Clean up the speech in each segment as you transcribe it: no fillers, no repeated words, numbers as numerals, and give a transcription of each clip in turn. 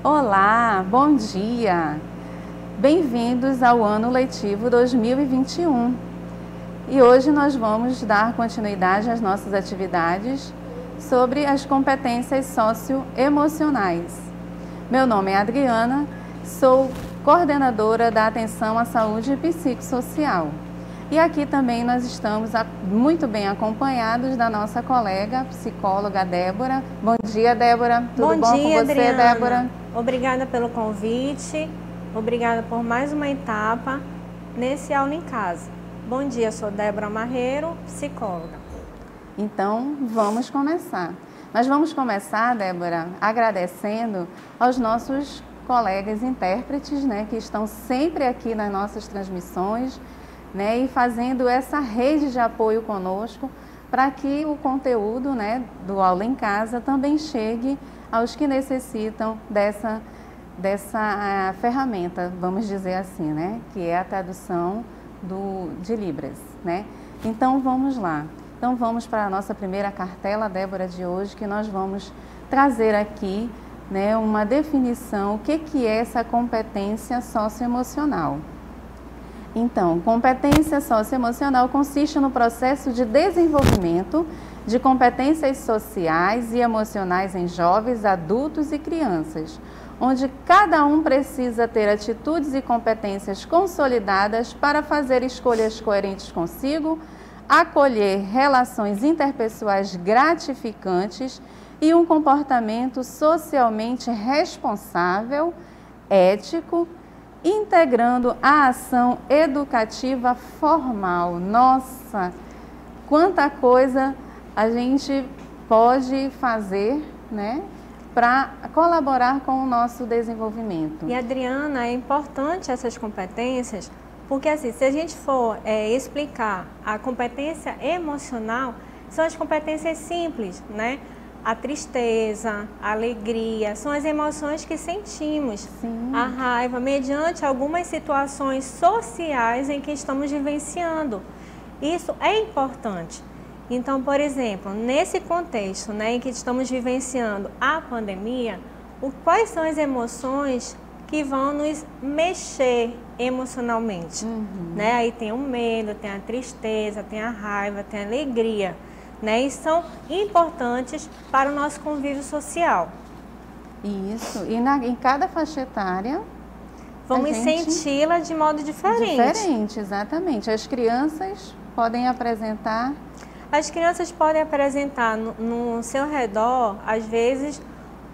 Olá, bom dia! Bem-vindos ao ano letivo 2021. E hoje nós vamos dar continuidade às nossas atividades sobre as competências socioemocionais. Meu nome é Adriana, sou coordenadora da Atenção à Saúde Psicossocial. E aqui também nós estamos muito bem acompanhados da nossa colega psicóloga Débora. Bom dia, Débora. Tudo bom com você, Adriana? Débora? Obrigada pelo convite, obrigada por mais uma etapa nesse Aula em Casa. Bom dia, sou Débora Marreiro, psicóloga. Então, vamos começar. Nós vamos começar, Débora, agradecendo aos nossos colegas intérpretes, que estão sempre aqui nas nossas transmissões, e fazendo essa rede de apoio conosco para que o conteúdo, do Aula em Casa também chegue aos que necessitam dessa ferramenta, vamos dizer assim, que é a tradução de Libras, Então, vamos lá. Então, vamos para a nossa primeira cartela, Débora, de hoje, que nós vamos trazer aqui, uma definição, o que é essa competência socioemocional. Então, competência socioemocional consiste no processo de desenvolvimento de competências sociais e emocionais em jovens, adultos e crianças, onde cada um precisa ter atitudes e competências consolidadas para fazer escolhas coerentes consigo, acolher relações interpessoais gratificantes e um comportamento socialmente responsável, ético, integrando a ação educativa formal. Nossa, quanta coisa a gente pode fazer, para colaborar com o nosso desenvolvimento. E, Adriana, é importante essas competências, porque assim, se a gente for explicar a competência emocional, são as competências simples, A tristeza, a alegria, são as emoções que sentimos. Sim. A raiva, mediante algumas situações sociais em que estamos vivenciando. Isso é importante. Então, por exemplo, nesse contexto em que estamos vivenciando a pandemia, quais são as emoções que vão nos mexer emocionalmente? Aí tem o medo, tem a tristeza, tem a raiva, tem a alegria. E são importantes para o nosso convívio social. Isso, e em cada faixa etária vamos senti-la de modo diferente. Diferente, exatamente. As crianças podem apresentar... As crianças podem apresentar no seu redor, às vezes,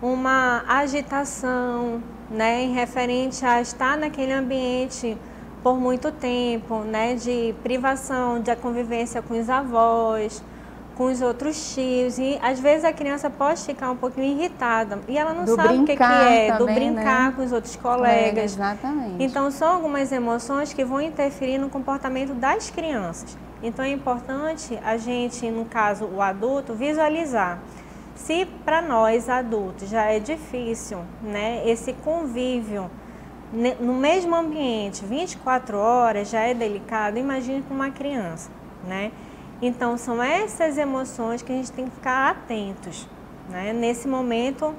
uma agitação, em referente a estar naquele ambiente por muito tempo, de privação, de convivência com os avós, com os outros tios, e às vezes a criança pode ficar um pouquinho irritada e ela não sabe o que é, também, do brincar com os outros colegas. Exatamente. Então são algumas emoções que vão interferir no comportamento das crianças. Então é importante a gente, no caso o adulto, visualizar. Se para nós adultos já é difícil, esse convívio no mesmo ambiente, 24 horas, já é delicado, imagine com uma criança, Então, são essas emoções que a gente tem que ficar atentos, nesse momento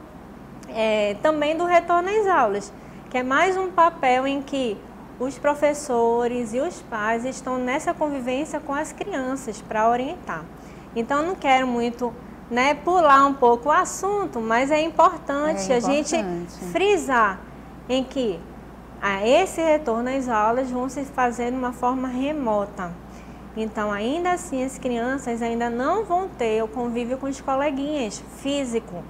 também do retorno às aulas, que é mais um papel em que os professores e os pais estão nessa convivência com as crianças para orientar. Então, eu não quero muito pular um pouco o assunto, mas é importante a gente frisar em que esse retorno às aulas vão se fazer de uma forma remota. Então, ainda assim, as crianças ainda não vão ter o convívio com os coleguinhas físico,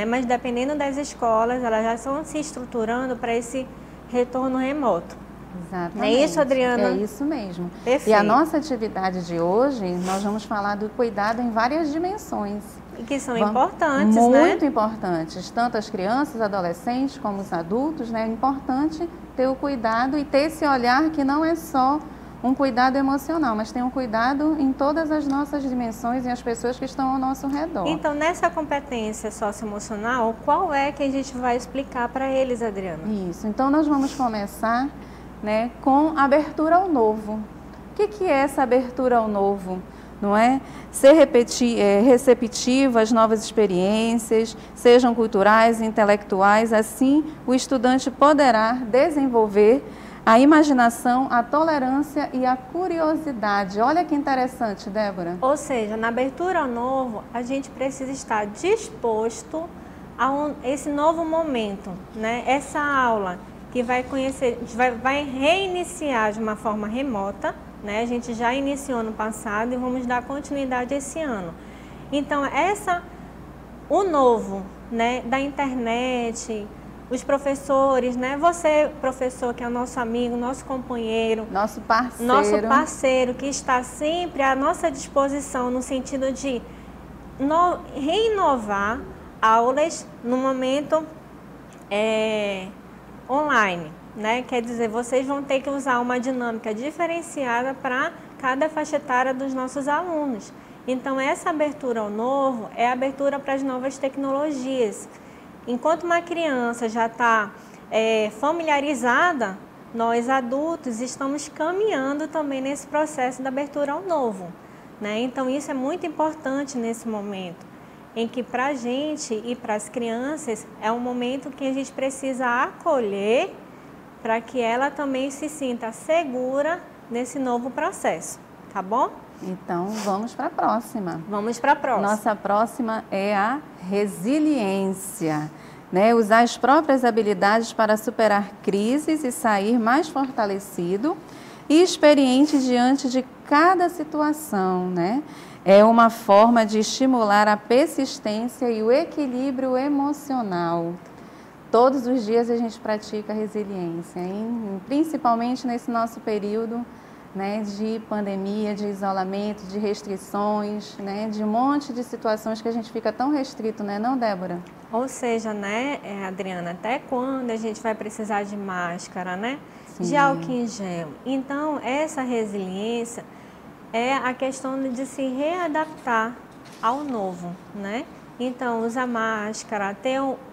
mas dependendo das escolas, elas já estão se estruturando para esse retorno remoto. Exatamente. Não é isso, Adriana? É isso mesmo. Perfeito. E a nossa atividade de hoje, nós vamos falar do cuidado em várias dimensões. E que são importantes, Muito importantes. Tanto as crianças, adolescentes, como os adultos, É importante ter o cuidado e ter esse olhar que não é só um cuidado emocional, mas tem um cuidado em todas as nossas dimensões e as pessoas que estão ao nosso redor. Então, nessa competência socioemocional, qual é que a gente vai explicar para eles, Adriana? Isso. Então, nós vamos começar com abertura ao novo. O que é essa abertura ao novo? não é? Ser receptivo às novas experiências, sejam culturais, intelectuais, assim o estudante poderá desenvolver a imaginação, a tolerância e a curiosidade. Olha que interessante, Débora. Ou seja, na abertura ao novo, a gente precisa estar disposto a esse novo momento, né? Essa aula que vai conhecer, vai reiniciar de uma forma remota, né? A gente já iniciou no passado e vamos dar continuidade esse ano. Então, o novo, né, da internet, os professores, né? Você, professor, que é o nosso amigo, nosso companheiro, nosso parceiro que está sempre à nossa disposição no sentido de reinovar aulas no momento online, né? Quer dizer, vocês vão ter que usar uma dinâmica diferenciada para cada faixa etária dos nossos alunos. Então, essa abertura ao novo é a abertura para as novas tecnologias. Enquanto uma criança já está familiarizada, nós adultos estamos caminhando também nesse processo da abertura ao novo, né? Então, isso é muito importante nesse momento, em que para a gente e para as crianças é um momento que a gente precisa acolher para que ela também se sinta segura nesse novo processo, tá bom? Então, vamos para a próxima. Vamos para a próxima. Nossa próxima é a resiliência, né? Usar as próprias habilidades para superar crises e sair mais fortalecido e experiente diante de cada situação, né? É uma forma de estimular a persistência e o equilíbrio emocional. Todos os dias a gente pratica resiliência, hein? Principalmente nesse nosso período, né, de pandemia, de isolamento, de restrições, né, de um monte de situações que a gente fica tão restrito, né, não, Débora? Ou seja, né, Adriana, até quando a gente vai precisar de máscara, né? Sim. De álcool em gel. Então, essa resiliência é a questão de se readaptar ao novo, né? Então, usar máscara,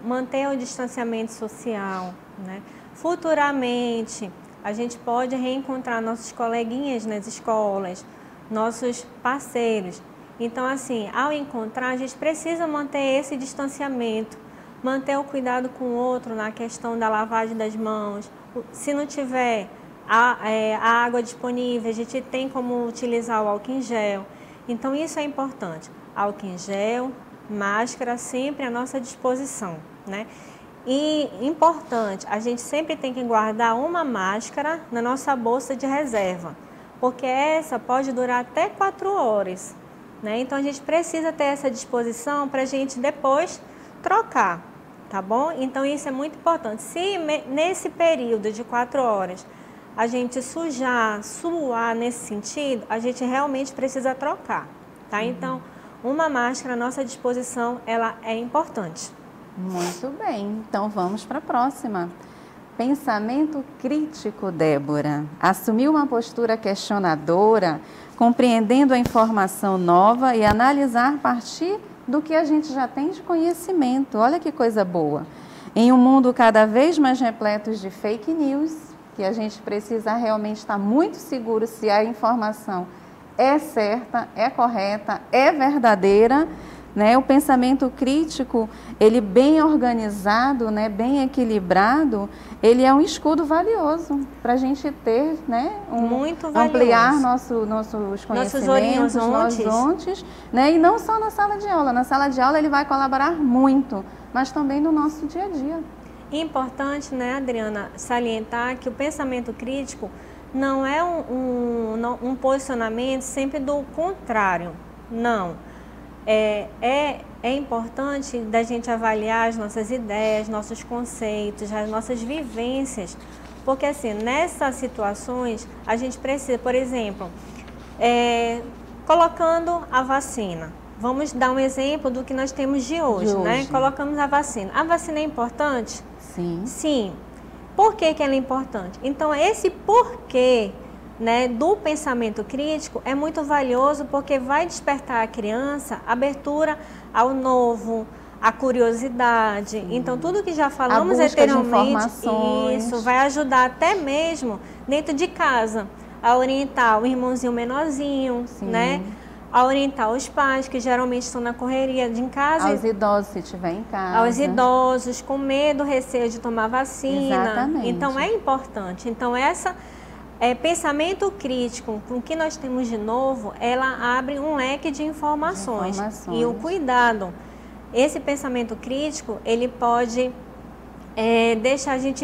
manter o distanciamento social, né? Futuramente, a gente pode reencontrar nossos coleguinhas nas escolas, nossos parceiros. Então, assim, ao encontrar, a gente precisa manter esse distanciamento, manter o cuidado com o outro na questão da lavagem das mãos. Se não tiver a água disponível, a gente tem como utilizar o álcool em gel. Então, isso é importante. Álcool em gel, máscara, sempre à nossa disposição, né? E importante, a gente sempre tem que guardar uma máscara na nossa bolsa de reserva, porque essa pode durar até 4 horas, né? Então, a gente precisa ter essa disposição para a gente depois trocar, tá bom? Então, isso é muito importante. Se nesse período de 4 horas a gente suar nesse sentido, a gente realmente precisa trocar, tá? Então, uma máscara à nossa disposição, ela é importante. Muito bem, então vamos para a próxima. Pensamento crítico, Débora. Assumir uma postura questionadora, compreendendo a informação nova e analisar a partir do que a gente já tem de conhecimento. Olha que coisa boa. Em um mundo cada vez mais repleto de fake news, que a gente precisa realmente estar muito seguro se a informação é certa, é correta, é verdadeira, né? O pensamento crítico, ele bem organizado, né? Bem equilibrado, ele é um escudo valioso para a gente ter, né? Muito valioso. Ampliar nossos conhecimentos, nossos horizontes, né? E não só na sala de aula. Na sala de aula ele vai colaborar muito, mas também no nosso dia a dia. Importante, né, Adriana, salientar que o pensamento crítico não é um posicionamento sempre do contrário, não. É importante da gente avaliar as nossas ideias, nossos conceitos, as nossas vivências, porque assim, nessas situações a gente precisa, por exemplo, colocando a vacina. Vamos dar um exemplo do que nós temos de hoje, né? Colocamos a vacina. A vacina é importante? Sim. Sim. Por que ela é importante? Então, esse porquê, né, do pensamento crítico é muito valioso, porque vai despertar a criança a abertura ao novo, a curiosidade. Então, tudo que já falamos anteriormente, isso vai ajudar até mesmo dentro de casa a orientar o irmãozinho menorzinho, né, a orientar os pais, que geralmente estão na correria de em casa. Aos idosos, se tiver em casa. Aos idosos, com medo, receio de tomar vacina. Exatamente. Então, é importante. Então, pensamento crítico, com o que nós temos de novo, ela abre um leque de informações. E o cuidado. Esse pensamento crítico, ele pode deixar a gente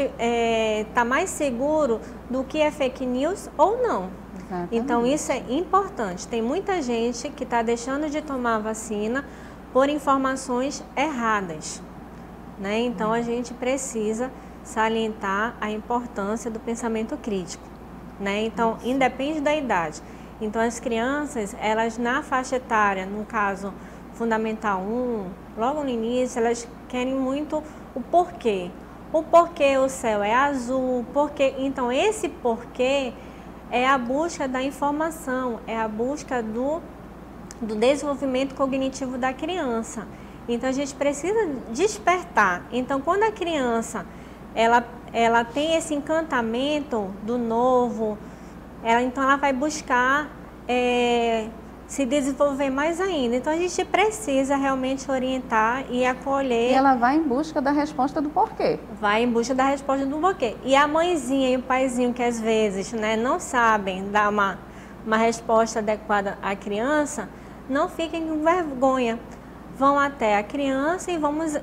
estar mais seguro do que é fake news ou não. Exatamente. Então, isso é importante. Tem muita gente que está deixando de tomar a vacina por informações erradas, né? Então, a gente precisa salientar a importância do pensamento crítico, né? Então, independe da idade. Então, as crianças, elas na faixa etária, no caso Fundamental 1, logo no início, elas querem muito o porquê. O porquê o céu é azul, porquê. Então, esse porquê é a busca da informação, é a busca do desenvolvimento cognitivo da criança. Então, a gente precisa despertar. Então, quando a criança ela tem esse encantamento do novo, então ela vai buscar se desenvolver mais ainda. Então, a gente precisa realmente orientar e acolher. E ela vai em busca da resposta do porquê. Vai em busca da resposta do porquê. E a mãezinha e o paizinho, que às vezes, né, não sabem dar uma resposta adequada à criança, não fiquem com vergonha. Vão até a criança e vamos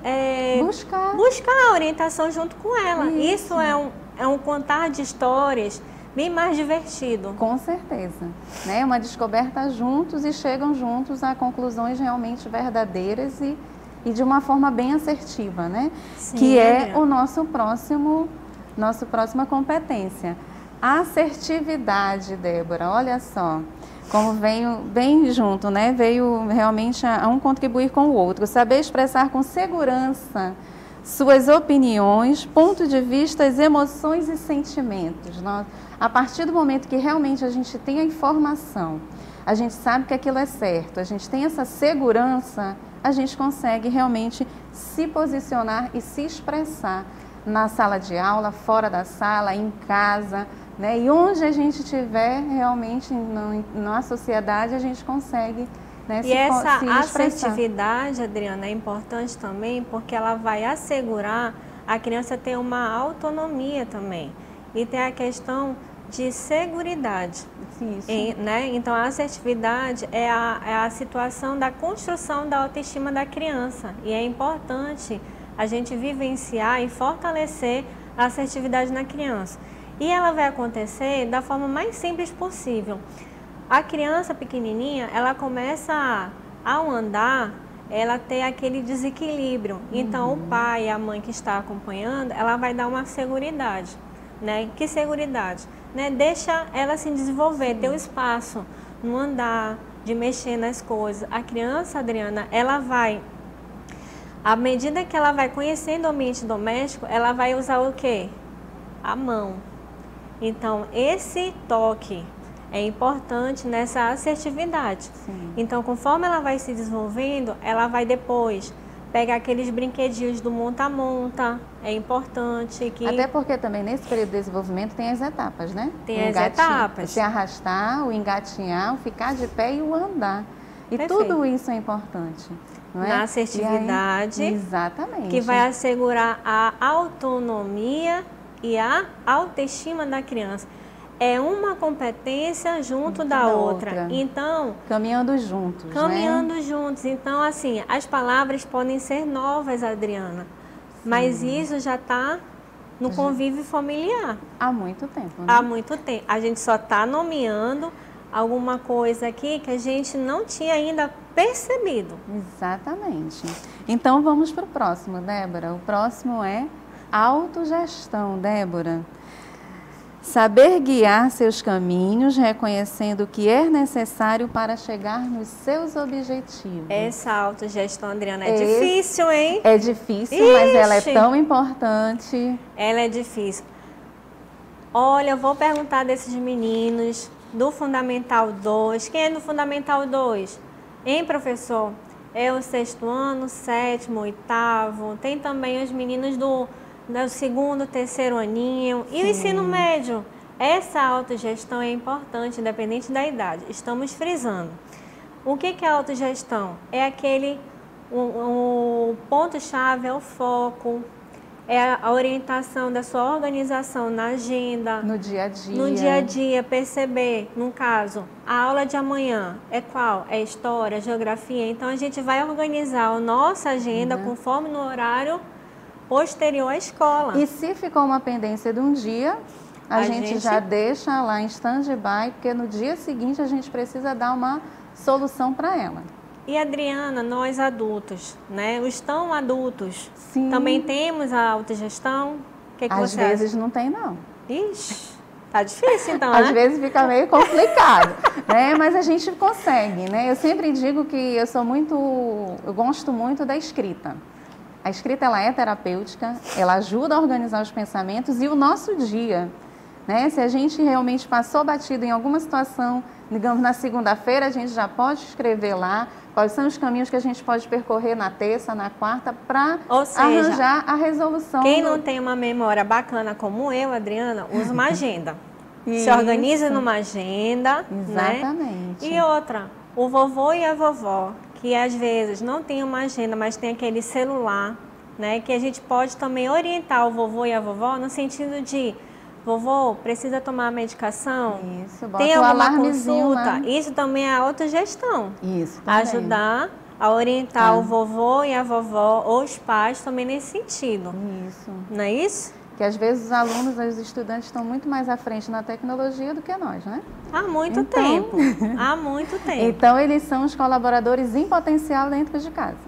buscar a orientação junto com ela. Isso é um contar de histórias bem mais divertido. Com certeza. Né? Uma descoberta juntos e chegam juntos a conclusões realmente verdadeiras e de uma forma bem assertiva, né? Sim, que é o nossa próxima competência. A assertividade, Débora, olha só, como veio bem junto, né? Veio realmente a um contribuir com o outro. Saber expressar com segurança suas opiniões, ponto de vista, emoções e sentimentos. A partir do momento que realmente a gente tem a informação, a gente sabe que aquilo é certo, a gente tem essa segurança, a gente consegue realmente se posicionar e se expressar na sala de aula, fora da sala, em casa, né? E onde a gente estiver realmente na sociedade, a gente consegue, né, e essa assertividade, Adriana, é importante também porque ela vai assegurar a criança ter uma autonomia também. E tem a questão de seguridade. Né? Então, a assertividade é a situação da construção da autoestima da criança. E é importante a gente vivenciar e fortalecer a assertividade na criança. E ela vai acontecer da forma mais simples possível. A criança pequenininha, ela começa ao andar, ela tem aquele desequilíbrio. Então, o pai e a mãe que está acompanhando, ela vai dar uma seguridade, né? Que seguridade? Né? Deixa ela se desenvolver, ter o espaço no andar, de mexer nas coisas. A criança, Adriana, ela vai, à medida que ela vai conhecendo o ambiente doméstico, ela vai usar o quê? A mão. Então, esse toque é importante nessa assertividade. Sim. Então, conforme ela vai se desenvolvendo, ela vai depois pegar aqueles brinquedinhos do monta-monta. É importante que... Até porque também nesse período de desenvolvimento tem as etapas, né? Tem as etapas. Se arrastar, o engatinhar, o ficar de pé e o andar. E Perfeito. Tudo isso é importante. Não é? Na assertividade, exatamente. Que vai assegurar a autonomia e a autoestima da criança. É uma competência junto da outra. Então, caminhando juntos, Caminhando juntos. Então, assim, as palavras podem ser novas, Adriana, mas isso já está no convívio familiar. Há muito tempo, né? Há muito tempo. A gente só está nomeando alguma coisa aqui que a gente não tinha ainda percebido. Exatamente. Então, vamos para o próximo, Débora. O próximo é autogestão, Débora. Saber guiar seus caminhos, reconhecendo o que é necessário para chegar nos seus objetivos. Essa autogestão, Adriana, é difícil, hein? É difícil, mas ela é tão importante. Ela é difícil. Olha, eu vou perguntar desses meninos do Fundamental 2. Quem é do Fundamental 2? Hein, professor? É o 6º ano, 7º, 8º. Tem também os meninos do 2º, 3º aninho. E o ensino médio? Essa autogestão é importante, independente da idade. Estamos frisando. O que é autogestão? É aquele, o ponto-chave é o foco, é a orientação da sua organização na agenda. No dia a dia. No dia a dia, perceber, no caso, a aula de amanhã é qual? É história, geografia. Então, a gente vai organizar a nossa agenda conforme no horário posterior à escola. E se ficou uma pendência de um dia, a gente já deixa lá em stand-by, porque no dia seguinte a gente precisa dar uma solução para ela. E Adriana, nós adultos, né? Os tão adultos, Sim. Também temos a autogestão? Que Às vezes não tem, não. Ixi, tá difícil então, Às vezes fica meio complicado, né? Mas a gente consegue, né? Eu sempre digo que eu gosto muito da escrita. A escrita, ela é terapêutica, ela ajuda a organizar os pensamentos e o nosso dia, né? Se a gente realmente passou batido em alguma situação, digamos, na segunda-feira, a gente já pode escrever lá quais são os caminhos que a gente pode percorrer na terça, na quarta, para arranjar a resolução. Quem não tem uma memória bacana como eu, Adriana, usa uma agenda. Se organiza numa agenda. Exatamente. Né? E outra, o vovô e a vovó, que às vezes não tem uma agenda, mas tem aquele celular, né? Que a gente pode também orientar o vovô e a vovó no sentido de: vovô, precisa tomar a medicação? Isso, bota tem alguma consulta? Lá. Isso também é autogestão. Isso também. Ajudar a orientar o vovô e a vovó, ou os pais também nesse sentido. Isso. Não é isso? Que às vezes os alunos, os estudantes estão muito mais à frente na tecnologia do que nós, né? Há muito tempo. Há muito tempo. Então, eles são os colaboradores em potencial dentro de casa.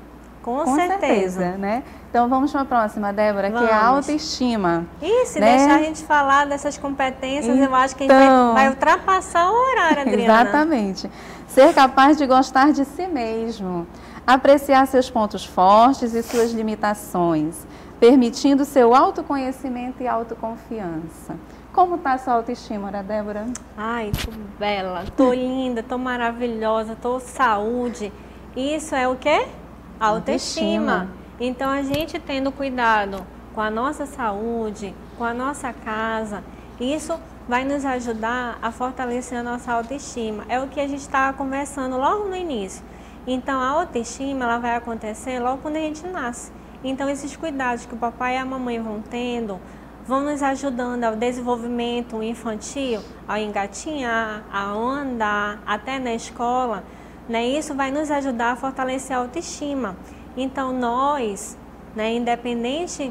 Com certeza. Né? Então, vamos para a próxima, Débora, que é a autoestima. E se deixar a gente falar dessas competências, eu acho que a gente vai ultrapassar o horário, Adriana. Exatamente. Ser capaz de gostar de si mesmo, apreciar seus pontos fortes e suas limitações, permitindo seu autoconhecimento e autoconfiança. Como está a sua autoestima, Débora? Ai, tô bela, tô linda, tô maravilhosa, tô saúde. Isso é o quê? Autoestima. Então, a gente tendo cuidado com a nossa saúde, com a nossa casa, isso vai nos ajudar a fortalecer a nossa autoestima. É o que a gente estava conversando logo no início. Então, a autoestima ela vai acontecer logo quando a gente nasce. Então, esses cuidados que o papai e a mamãe vão tendo, vão nos ajudando ao desenvolvimento infantil, ao engatinhar, ao andar, até na escola, né? Isso vai nos ajudar a fortalecer a autoestima. Então, nós, né, independente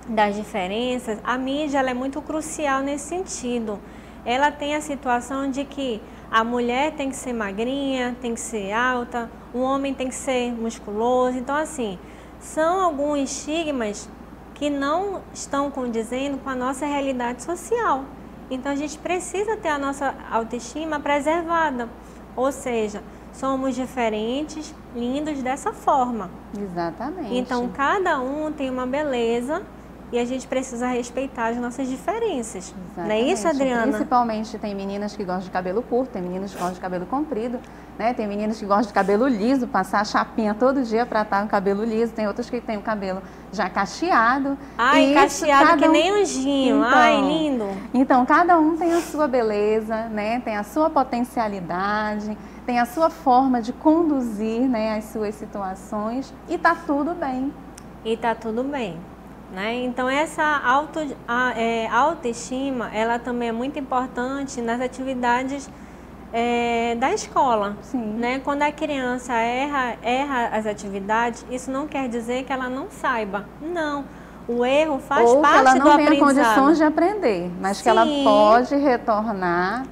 das diferenças, a mídia ela é muito crucial nesse sentido. Ela tem a situação de que a mulher tem que ser magrinha, tem que ser alta, o homem tem que ser musculoso. Então, assim, são alguns estigmas que não estão condizendo com a nossa realidade social. Então, a gente precisa ter a nossa autoestima preservada. Ou seja, somos diferentes, lindos dessa forma. Exatamente. Então, cada um tem uma beleza e a gente precisa respeitar as nossas diferenças. Exatamente. Não é isso, Adriana? Principalmente tem meninas que gostam de cabelo curto, tem meninas que gostam de cabelo comprido, né? Tem meninas que gostam de cabelo liso, passar a chapinha todo dia para estar com cabelo liso. Tem outras que têm o cabelo já cacheado. Ai, cacheado que nem anjinho. Então, ai, lindo. Então, cada um tem a sua beleza, né? Tem a sua potencialidade, tem a sua forma de conduzir, né, as suas situações e tá tudo bem. E tá tudo bem. Né? Então, essa autoestima, ela também é muito importante nas atividades da escola. Sim. Né? Quando a criança erra as atividades, isso não quer dizer que ela não saiba. Não. O erro faz Ou parte do aprendizado. Ou que ela não tenha condições de aprender, mas Sim. que ela pode retornar.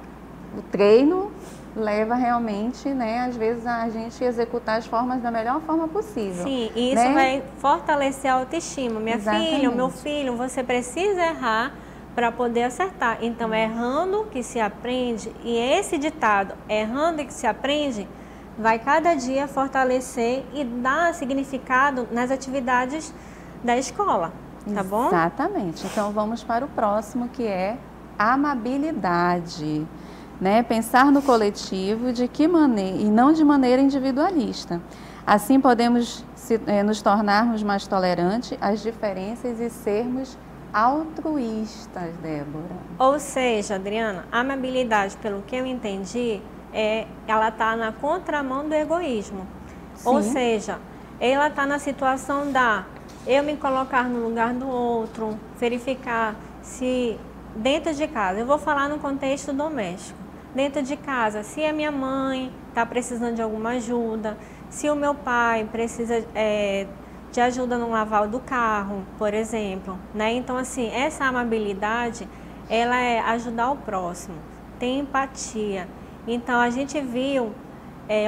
O treino leva realmente, né, às vezes, a gente executar as formas da melhor forma possível. Sim, e isso vai fortalecer a autoestima. Minha filha, meu filho, você precisa errar para poder acertar. Então, é errando que se aprende. E esse ditado, errando que se aprende, vai cada dia fortalecer e dar significado nas atividades da escola. Tá bom? Exatamente. Então, vamos para o próximo, que é amabilidade. Né? Pensar no coletivo de que maneira, e não de maneira individualista. Assim podemos nos tornarmos mais tolerantes às diferenças e sermos altruístas, Débora. Ou seja, Adriana, a amabilidade, pelo que eu entendi, ela está na contramão do egoísmo. Sim. Ou seja, ela está na situação da eu me colocar no lugar do outro, verificar se dentro de casa, eu vou falar no contexto doméstico, dentro de casa, se a minha mãe está precisando de alguma ajuda, se o meu pai precisa de ajuda no lavar do carro, por exemplo, né? Então, assim, essa amabilidade, ela é ajudar o próximo, tem empatia. Então, a gente viu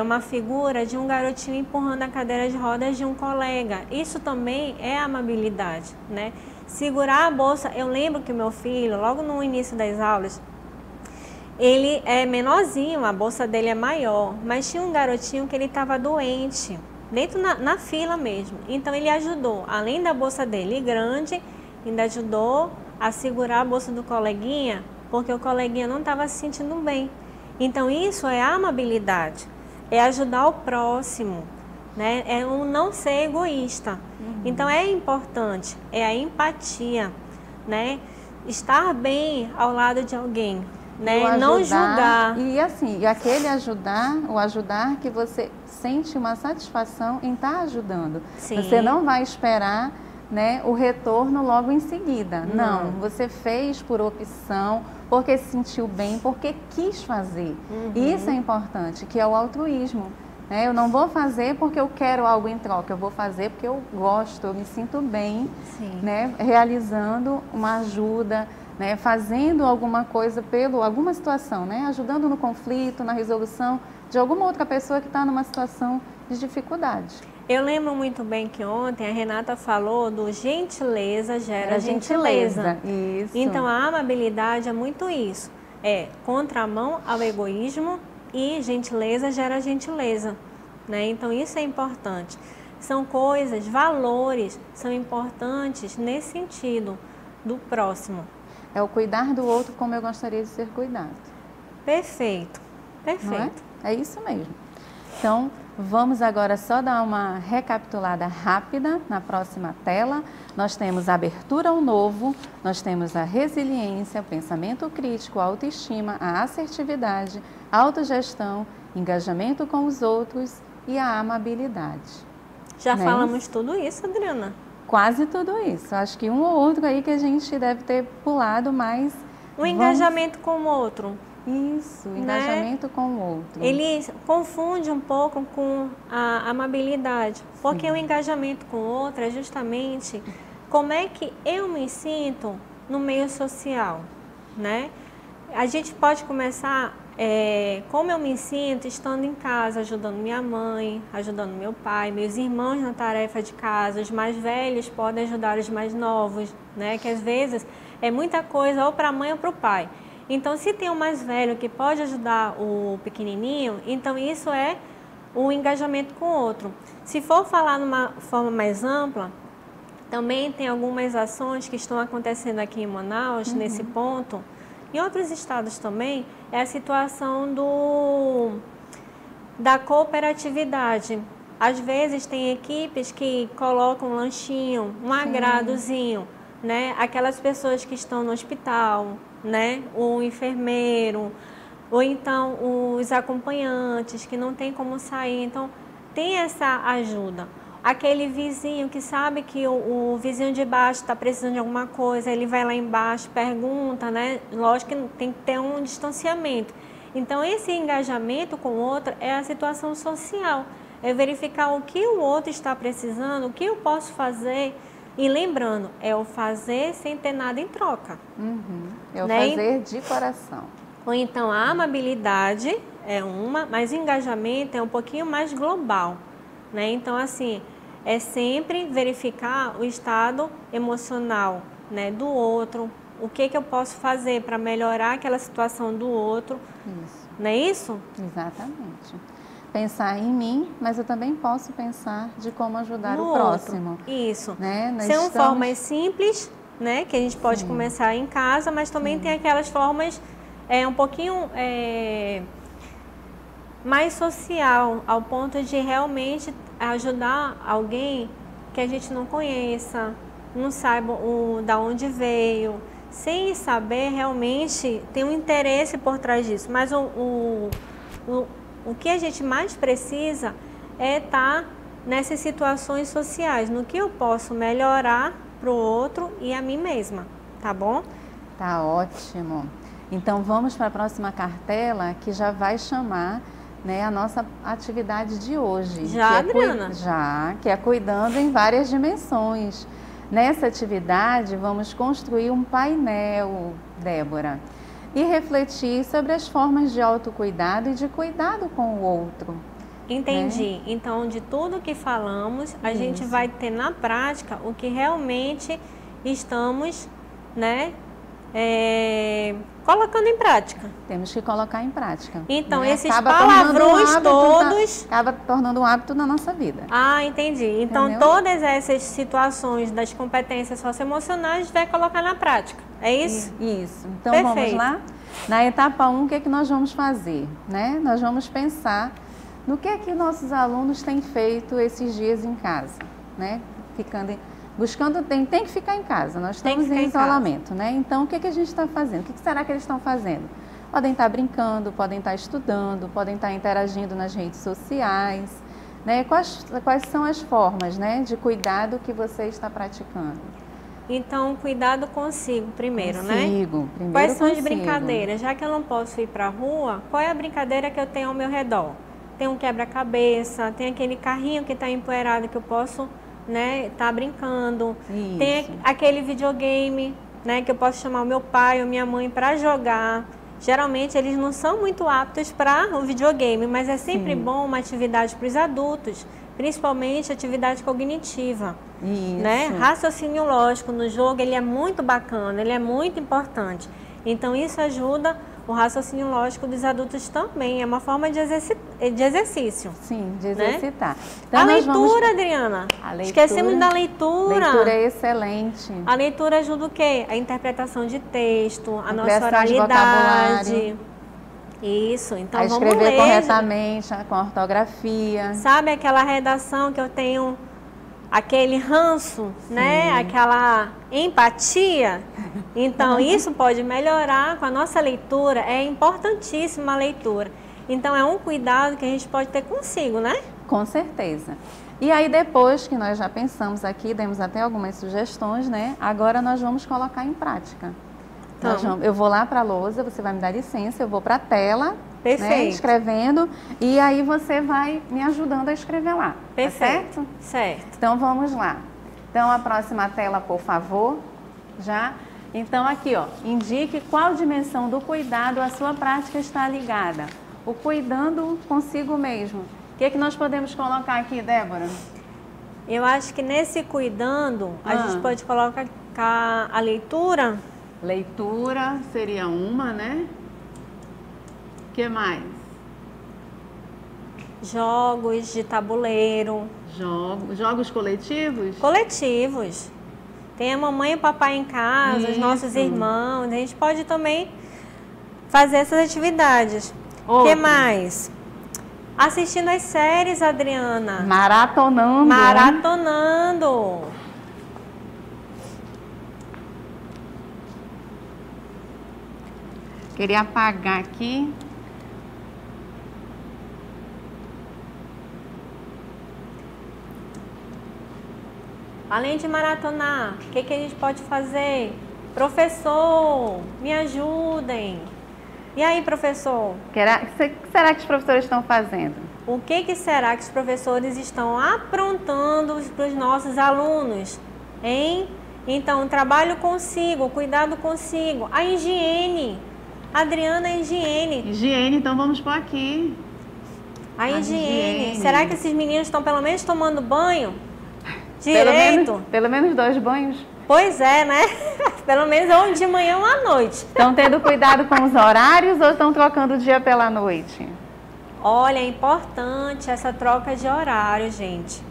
uma figura de um garotinho empurrando a cadeira de rodas de um colega. Isso também é amabilidade, né? Segurar a bolsa. Eu lembro que o meu filho, logo no início das aulas, ele é menorzinho, a bolsa dele é maior, mas tinha um garotinho que ele estava doente, dentro na fila mesmo. Então ele ajudou, além da bolsa dele grande, ainda ajudou a segurar a bolsa do coleguinha, porque o coleguinha não estava se sentindo bem. Então isso é amabilidade, é ajudar o próximo, né? É um não ser egoísta. Então é importante, é a empatia, né? Estar bem ao lado de alguém, né? Não julgar. E assim, e aquele ajudar, o ajudar que você sente uma satisfação em estar ajudando. Sim. Você não vai esperar, né, o retorno logo em seguida. Não, você fez por opção, porque se sentiu bem, porque quis fazer. Isso é importante, que é o altruísmo. Eu não vou fazer porque eu quero algo em troca, eu vou fazer porque eu gosto, eu me sinto bem, né, realizando uma ajuda, né, fazendo alguma coisa alguma situação, né, ajudando no conflito, na resolução de alguma outra pessoa que está numa situação de dificuldade. Eu lembro muito bem que ontem a Renata falou do gentileza gera gentileza. Isso. Então a amabilidade é muito isso, é contramão ao egoísmo e gentileza gera gentileza, né? Então isso é importante. São coisas, valores são importantes nesse sentido do próximo. É o cuidar do outro como eu gostaria de ser cuidado. Perfeito, perfeito. Não é? É isso mesmo. Então, vamos agora só dar uma recapitulada rápida na próxima tela. Nós temos a abertura ao novo, nós temos a resiliência, o pensamento crítico, a autoestima, a assertividade, a autogestão, engajamento com os outros e a amabilidade. Já falamos tudo isso, Adriana? Quase tudo isso. Acho que um ou outro aí que a gente deve ter pulado, mas... O engajamento com o outro. Isso, engajamento com o outro. Ele confunde um pouco com a amabilidade, porque o engajamento com o outro é justamente como é que eu me sinto no meio social, né? A gente pode começar como eu me sinto estando em casa, ajudando minha mãe, ajudando meu pai, meus irmãos na tarefa de casa, os mais velhos podem ajudar os mais novos, né? Que às vezes é muita coisa ou para a mãe ou para o pai. Então, se tem um mais velho que pode ajudar o pequenininho, então isso é o engajamento com o outro. Se for falar numa forma mais ampla, também tem algumas ações que estão acontecendo aqui em Manaus, nesse ponto, em outros estados também, é a situação da cooperatividade. Às vezes tem equipes que colocam um lanchinho, um agradozinho, né? Aquelas pessoas que estão no hospital, né? O enfermeiro, ou então os acompanhantes que não tem como sair. Então, tem essa ajuda. Aquele vizinho que sabe que o vizinho de baixo está precisando de alguma coisa, ele vai lá embaixo, pergunta, né? Lógico que tem que ter um distanciamento. Então, esse engajamento com o outro é a situação social. É verificar o que o outro está precisando, o que eu posso fazer. E lembrando, é o fazer sem ter nada em troca. É o fazer de coração. Ou então a amabilidade é uma, mas o engajamento é um pouquinho mais global, né? Então, assim, é sempre verificar o estado emocional, né, do outro, o que eu posso fazer para melhorar aquela situação do outro. Isso. Não é isso? Exatamente. Pensar em mim, mas eu também posso pensar de como ajudar no o próximo. Outro. Isso. Né? São formas simples, né, que a gente pode começar em casa, mas também tem aquelas formas um pouquinho mais social, ao ponto de realmente ajudar alguém que a gente não conheça, não saiba da onde veio, sem saber realmente tem um interesse por trás disso. Mas O que a gente mais precisa é estar nessas situações sociais, no que eu posso melhorar para o outro e a mim mesma, tá bom? Tá ótimo. Então vamos para a próxima cartela, que já vai chamar, né, a nossa atividade de hoje. Já, Adriana? Que é cuidando em várias dimensões. Nessa atividade vamos construir um painel, Débora, e refletir sobre as formas de autocuidado e de cuidado com o outro. Entendi. Então, de tudo que falamos, a gente vai ter na prática o que realmente estamos, né, colocando em prática. Temos que colocar em prática. Então, né? esses palavrões todos... Acaba tornando um hábito na nossa vida. Ah, entendi. Então, entendeu? Todas essas situações das competências socioemocionais a gente vai colocar na prática. É isso? Isso. Então, perfeito. Vamos lá? Na etapa 1, o que é que nós vamos fazer? Né? Nós vamos pensar no que é que nossos alunos têm feito esses dias em casa, né? Buscando, tem que ficar em casa, nós estamos em isolamento, né? Então, o que é que a gente está fazendo? O que será que eles estão fazendo? Podem estar brincando, podem estar estudando, podem estar interagindo nas redes sociais, né? Quais são as formas, né, de cuidado que você está praticando? Então, cuidado consigo primeiro, né? Primeiro quais são as brincadeiras? Já que eu não posso ir para a rua, qual é a brincadeira que eu tenho ao meu redor? Tem um quebra-cabeça, tem aquele carrinho que está empoeirado que eu posso, né, tá brincando. Isso. Tem aquele videogame, né, que eu posso chamar o meu pai ou minha mãe para jogar. Geralmente eles não são muito aptos para o videogame, mas é sempre bom uma atividade para os adultos, principalmente atividade cognitiva. Isso. Né? Raciocínio lógico no jogo, ele é muito bacana, ele é muito importante. Então isso ajuda o raciocínio lógico dos adultos também, é uma forma de exercício. Sim, de exercitar. Né? Então, a leitura, Adriana. Esquecemos da leitura. A leitura é excelente. A leitura ajuda o quê? A interpretação de texto, a nossa oralidade. Isso, então a vamos escrever ler. corretamente, com ortografia. Sabe aquela redação que eu tenho aquele ranço, né? Aquela empatia. Então, isso pode melhorar com a nossa leitura. É importantíssima a leitura. Então, é um cuidado que a gente pode ter consigo, né? Com certeza. E aí, depois que nós já pensamos aqui, demos até algumas sugestões, né? Agora nós vamos colocar em prática. Então, eu vou lá para a lousa, você vai me dar licença, eu vou para a tela, né, escrevendo, e aí você vai me ajudando a escrever lá. Perfeito. Tá certo? Certo. Então, vamos lá. Então, a próxima tela, por favor. Já. Então, aqui, ó, indique qual dimensão do cuidado a sua prática está ligada. O cuidando consigo mesmo. O que é que nós podemos colocar aqui, Débora? Eu acho que nesse cuidando, a gente pode colocar a leitura. Leitura seria uma, né? O que mais? Jogos de tabuleiro. Jogos coletivos? Coletivos. Tem a mamãe e o papai em casa, os nossos irmãos. A gente pode também fazer essas atividades. O que mais? Assistindo as séries, Adriana. Maratonando. Maratonando. Queria apagar aqui. Além de maratonar, o que a gente pode fazer? Professor, me ajudem. E aí, professor? O que será que os professores estão fazendo? O que será que os professores estão aprontando para os nossos alunos? Hein? Então, trabalho consigo, cuidado consigo. A higiene. Adriana, a higiene. Higiene, então vamos pôr aqui. A higiene. Será que esses meninos estão pelo menos tomando banho? Direito? Pelo menos 2 banhos. Pois é, né? Pelo menos um de manhã ou à noite. Estão tendo cuidado com os horários ou estão trocando o dia pela noite? Olha, é importante essa troca de horário, gente.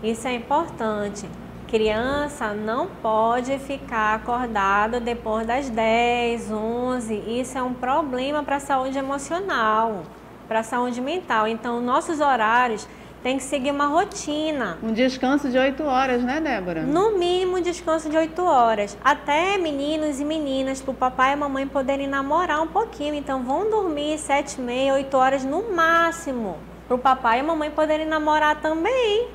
Isso é importante. Criança não pode ficar acordada depois das 10, 11. Isso é um problema para a saúde emocional, para a saúde mental. Então, nossos horários tem que seguir uma rotina. Um descanso de 8 horas, né, Débora? No mínimo, descanso de 8 horas. Até meninos e meninas, para o papai e a mamãe poderem namorar um pouquinho. Então, vão dormir 7h30, 8 horas no máximo. Para o papai e a mamãe poderem namorar também.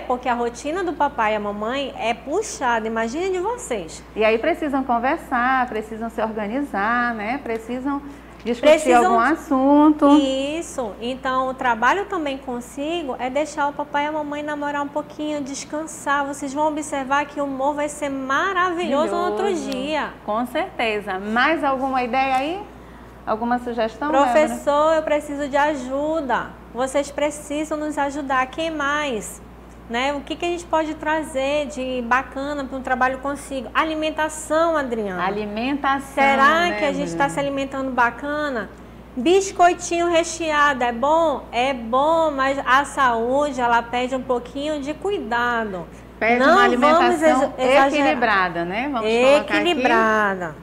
Porque a rotina do papai e a mamãe é puxada, imagine de vocês. E aí precisam conversar, precisam se organizar, né? Precisam discutir algum assunto. Isso. Então, o trabalho também consigo é deixar o papai e a mamãe namorar um pouquinho, descansar. Vocês vão observar que o humor vai ser maravilhoso no outro dia. Com certeza. Mais alguma ideia aí? Alguma sugestão, Professor, Débora? eu preciso de ajuda. Vocês precisam nos ajudar. Quem mais? Né? O que a gente pode trazer de bacana para um trabalho consigo? Alimentação, Adriana. Alimentação. Será que a gente está se alimentando bacana? Biscoitinho recheado é bom? É bom, mas a saúde ela pede um pouquinho de cuidado. Pede uma alimentação equilibrada, né? Vamos colocar equilibrada.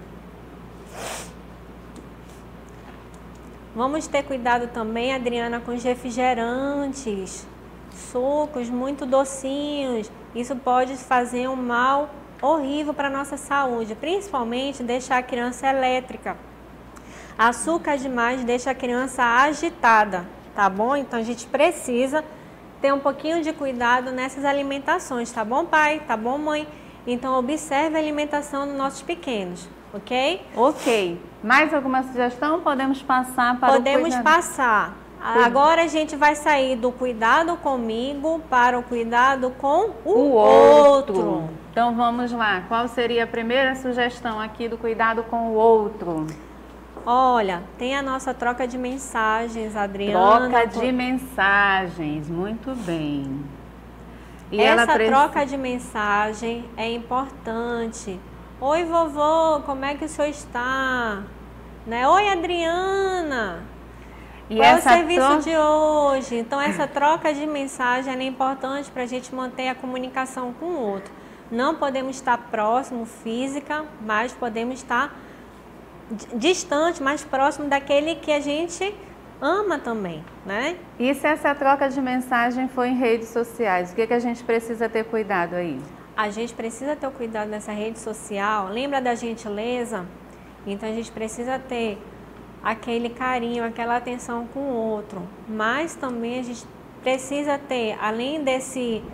Vamos ter cuidado também, Adriana, com os refrigerantes. Sucos muito docinhos, isso pode fazer um mal horrível para a nossa saúde, principalmente deixar a criança elétrica. Açúcar demais deixa a criança agitada, tá bom? Então a gente precisa ter um pouquinho de cuidado nessas alimentações, tá bom, pai? Tá bom, mãe? Então observe a alimentação dos nossos pequenos, ok? Ok. Mais alguma sugestão? Podemos passar para Podemos passar. Agora a gente vai sair do cuidado comigo para o cuidado com o outro. Então vamos lá. Qual seria a primeira sugestão aqui do cuidado com o outro? Olha, tem a nossa troca de mensagens, Adriana. Troca de mensagens, muito bem. E essa troca de mensagem é importante. Oi, vovô, como é que o senhor está? Né? Oi, Adriana. E qual é o serviço de hoje? Então, essa troca de mensagem é importante para a gente manter a comunicação com o outro. Não podemos estar próximo física, mas podemos estar distante, mais próximo daquele que a gente ama também, né? E se essa troca de mensagem for em redes sociais, o que a gente precisa ter cuidado aí? A gente precisa ter cuidado nessa rede social. Lembra da gentileza? Então, a gente precisa ter aquele carinho, aquela atenção com o outro. Mas também a gente precisa ter, além desse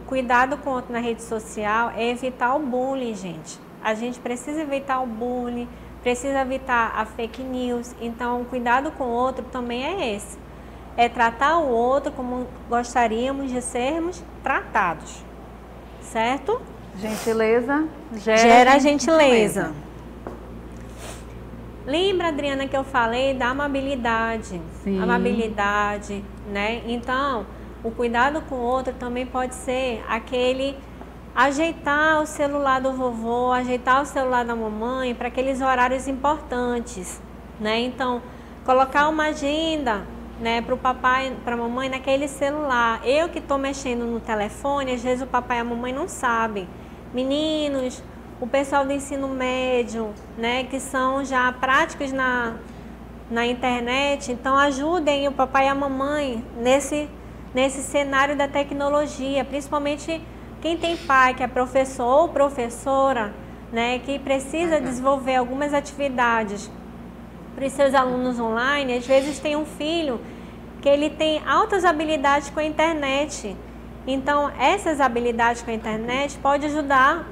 cuidado com o outro na rede social, é evitar o bullying, gente. A gente precisa evitar o bullying, precisa evitar a fake news. Então, o cuidado com o outro também é esse. É tratar o outro como gostaríamos de sermos tratados. Certo? Gentileza gera gentileza. Lembra, Adriana, que eu falei da amabilidade? Sim. Amabilidade, né? Então, o cuidado com o outro também pode ser aquele ajeitar o celular do vovô, ajeitar o celular da mamãe para aqueles horários importantes, né? Então, colocar uma agenda, né, para o papai, para a mamãe naquele celular. Eu que estou mexendo no telefone, às vezes o papai e a mamãe não sabem. Meninos, o pessoal do ensino médio, né, que são já práticos na internet, então ajudem o papai e a mamãe nesse cenário da tecnologia, principalmente quem tem pai que é professor ou professora, né, que precisa desenvolver algumas atividades para os seus alunos online. Às vezes tem um filho que ele tem altas habilidades com a internet. Então, essas habilidades com a internet podem ajudar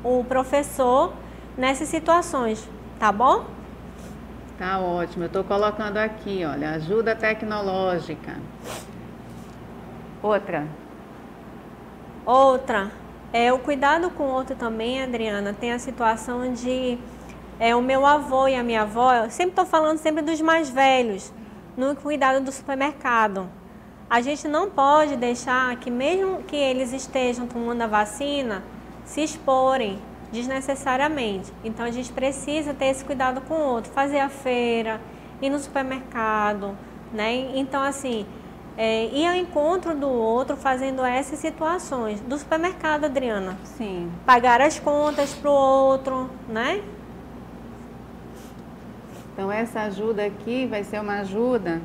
o professor nessas situações, tá bom? Tá ótimo. Eu estou colocando aqui, olha, ajuda tecnológica. Outra é o cuidado com o outro também, Adriana. Tem a situação de o meu avô e a minha avó. Eu sempre estou falando sempre dos mais velhos no cuidado do supermercado. A gente não pode deixar que, mesmo que eles estejam tomando a vacina, se exporem desnecessariamente. Então, a gente precisa ter esse cuidado com o outro, fazer a feira, ir no supermercado, né? Então, assim, ir ao encontro do outro fazendo essas situações. Do supermercado, Adriana. Sim. Pagar as contas para o outro, né? Então, essa ajuda aqui vai ser uma ajuda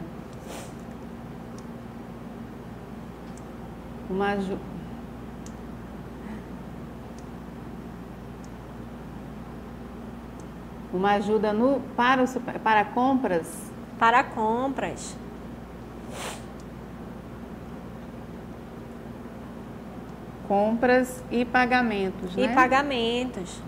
Uma ajuda para compras? Para compras. Compras e pagamentos, né? E pagamentos.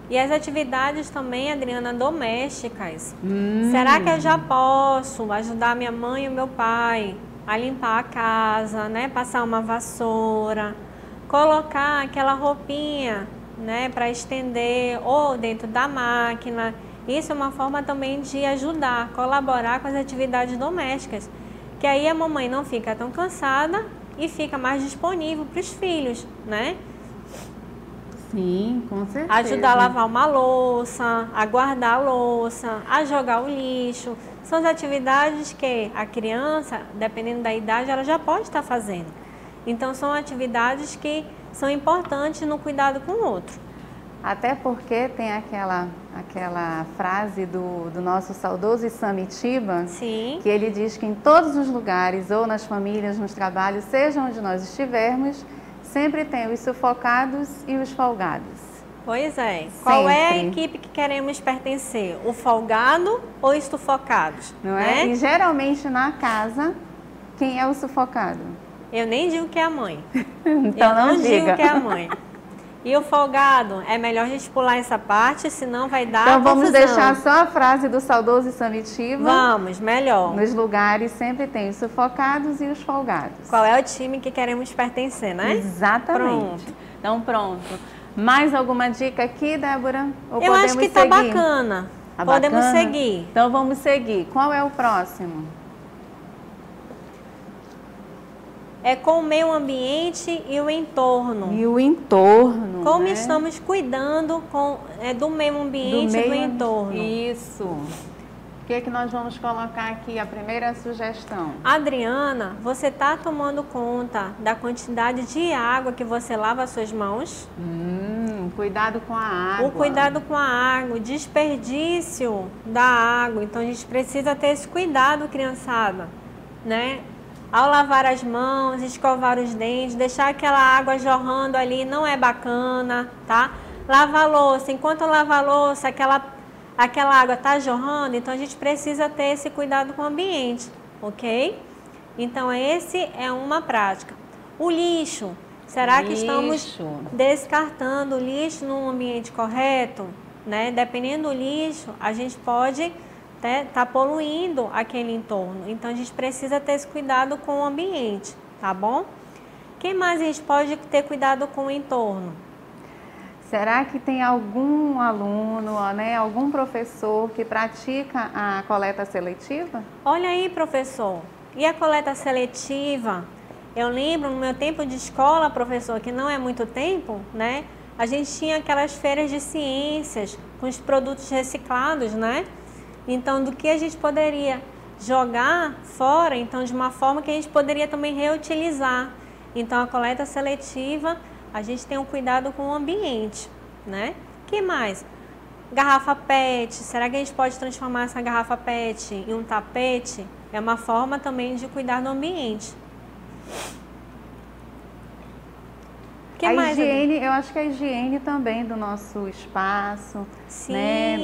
E as atividades também, Adriana, domésticas. Será que eu já posso ajudar minha mãe e o meu pai a limpar a casa, né? Passar uma vassoura, colocar aquela roupinha, né? Para estender ou dentro da máquina. Isso é uma forma também de ajudar, colaborar com as atividades domésticas. Que aí a mamãe não fica tão cansada e fica mais disponível para os filhos, né? Sim, com certeza. Ajudar a lavar uma louça, a guardar a louça, a jogar o lixo. São as atividades que a criança, dependendo da idade, ela já pode estar fazendo. Então, são atividades que são importantes no cuidado com o outro. Até porque tem aquela frase do nosso saudoso Isamitiba, Sim. Que ele diz que em todos os lugares, ou nas famílias, nos trabalhos, seja onde nós estivermos, sempre tem os sufocados e os folgados. Pois é. Qual é a equipe que queremos pertencer? O folgado ou os sufocados? Não é? E geralmente na casa, quem é o sufocado? Eu nem digo que é a mãe. Então eu não diga. digo que é a mãe. E o folgado, é melhor a gente pular essa parte, senão vai dar Então vamos confusão. deixar só a frase do saudoso Isamitiba. Vamos, melhor. Nos lugares sempre tem os sufocados e os folgados. Qual é o time que queremos pertencer, né? Exatamente. Pronto. Então pronto. Mais alguma dica aqui, Débora? Ou eu acho que está seguir? bacana. Tá Podemos bacana? seguir. Então vamos seguir. Qual é o próximo? É com o meio ambiente e o entorno. E o entorno, Como né? estamos cuidando do meio ambiente e do entorno. Isso. O que é que nós vamos colocar aqui? A primeira sugestão. Adriana, você está tomando conta da quantidade de água que você lava as suas mãos? Cuidado com a água. O cuidado com a água, o desperdício da água. Então a gente precisa ter esse cuidado, criançada, né? Ao lavar as mãos, escovar os dentes, deixar aquela água jorrando ali não é bacana, tá? Lavar a louça, enquanto lava a louça, aquela água está jorrando, então a gente precisa ter esse cuidado com o ambiente, ok? Então esse é uma prática. O lixo, será que estamos descartando o lixo num ambiente correto? Né? Dependendo do lixo, a gente pode tá poluindo aquele entorno. Então a gente precisa ter esse cuidado com o ambiente, tá bom? Quem mais a gente pode ter cuidado com o entorno? Será que tem algum aluno, né, algum professor que pratica a coleta seletiva? Olha aí, professor. E a coleta seletiva? Eu lembro no meu tempo de escola, professor, que não é muito tempo, né? A gente tinha aquelas feiras de ciências com os produtos reciclados, né? Então, do que a gente poderia jogar fora, então de uma forma que a gente poderia também reutilizar. Então, a coleta seletiva, a gente tem um cuidado com o ambiente, né? Que mais? Garrafa PET, será que a gente pode transformar essa garrafa PET em um tapete? É uma forma também de cuidar do ambiente. A higiene, eu acho que a higiene também do nosso espaço, sim, né?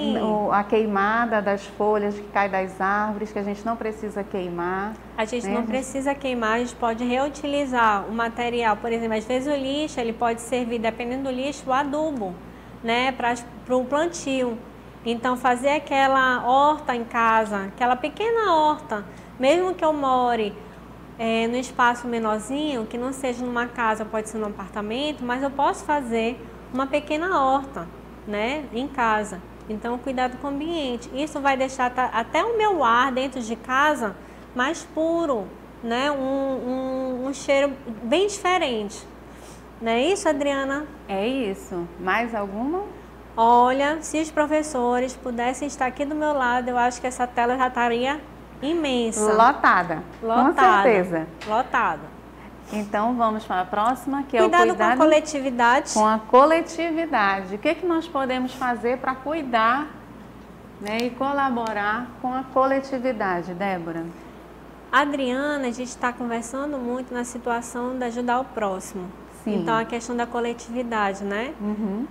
A queimada das folhas que caem das árvores, que a gente não precisa queimar. A gente né? não precisa queimar, a gente pode reutilizar o material. Por exemplo, às vezes o lixo, ele pode servir, dependendo do lixo, o adubo, né? Para o plantio. Então, fazer aquela horta em casa, aquela pequena horta, mesmo que eu more no espaço menorzinho, que não seja numa casa, pode ser num apartamento, mas eu posso fazer uma pequena horta, né, em casa. Então, cuidado com o ambiente. Isso vai deixar até o meu ar dentro de casa mais puro, né, um cheiro bem diferente. Não é isso, Adriana? É isso. Mais alguma? Olha, se os professores pudessem estar aqui do meu lado, eu acho que essa tela já estaria imensa. Lotada. Com certeza. Lotada. Então, vamos para a próxima, que é o Cuidado cuidado com a coletividade. com a coletividade. O que, que nós podemos fazer para cuidar, né, e colaborar com a coletividade, Débora? Adriana, a gente está conversando muito na situação de ajudar o próximo. Sim. Então, a questão da coletividade, né? Uhum.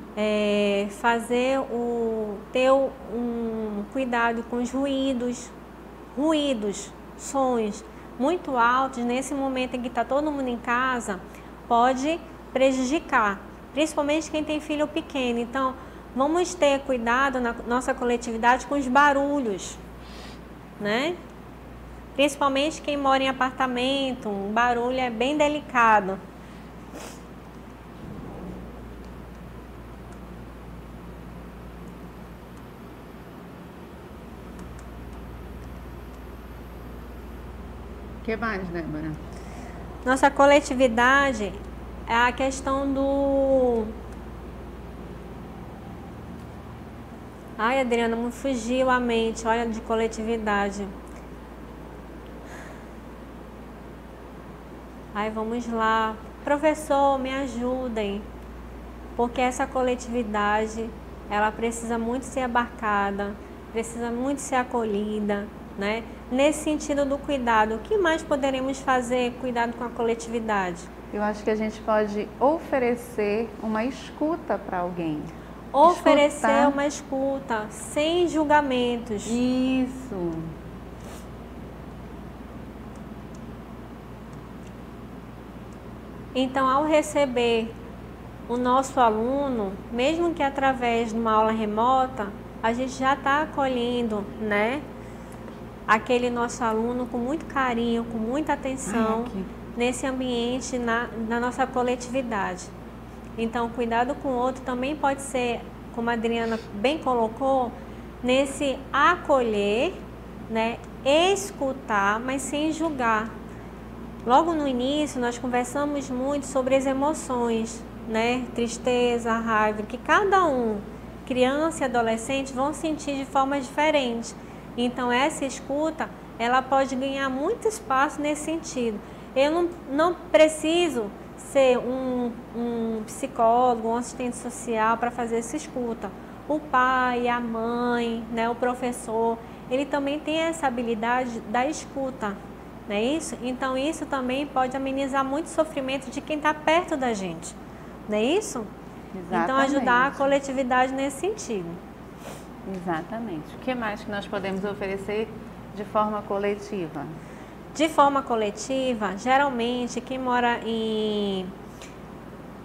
Ter um cuidado com os ruídos, sons muito altos, nesse momento em que está todo mundo em casa, pode prejudicar, principalmente quem tem filho pequeno. Então, vamos ter cuidado na nossa coletividade com os barulhos, né? Principalmente quem mora em apartamento, um barulho é bem delicado. O que mais, Débora? Nossa coletividade é a questão do... Ai, Adriana, me fugiu a mente, olha, de coletividade. Ai, vamos lá. Professor, me ajudem. Porque essa coletividade, ela precisa muito ser abarcada, precisa muito ser acolhida, né? Nesse sentido do cuidado, o que mais poderemos fazer cuidado com a coletividade? Eu acho que a gente pode oferecer uma escuta para alguém. Oferecer uma escuta, sem julgamentos. Isso. Então, ao receber o nosso aluno, mesmo que através de uma aula remota, a gente já está acolhendo, né, aquele nosso aluno com muito carinho, com muita atenção, nesse ambiente, na nossa coletividade. Então, cuidado com o outro também pode ser, como a Adriana bem colocou, nesse acolher, né, escutar, mas sem julgar. Logo no início, nós conversamos muito sobre as emoções, né, tristeza, raiva, que cada um, criança e adolescente, vão sentir de forma diferente. Então, essa escuta, ela pode ganhar muito espaço nesse sentido. Eu não preciso ser um psicólogo, um assistente social para fazer essa escuta. O pai, a mãe, né, o professor, ele também tem essa habilidade da escuta, não é isso? Então, isso também pode amenizar muito o sofrimento de quem está perto da gente, não é isso? Exatamente. Então, ajudar a coletividade nesse sentido. Exatamente. O que mais que nós podemos oferecer de forma coletiva? De forma coletiva, geralmente quem mora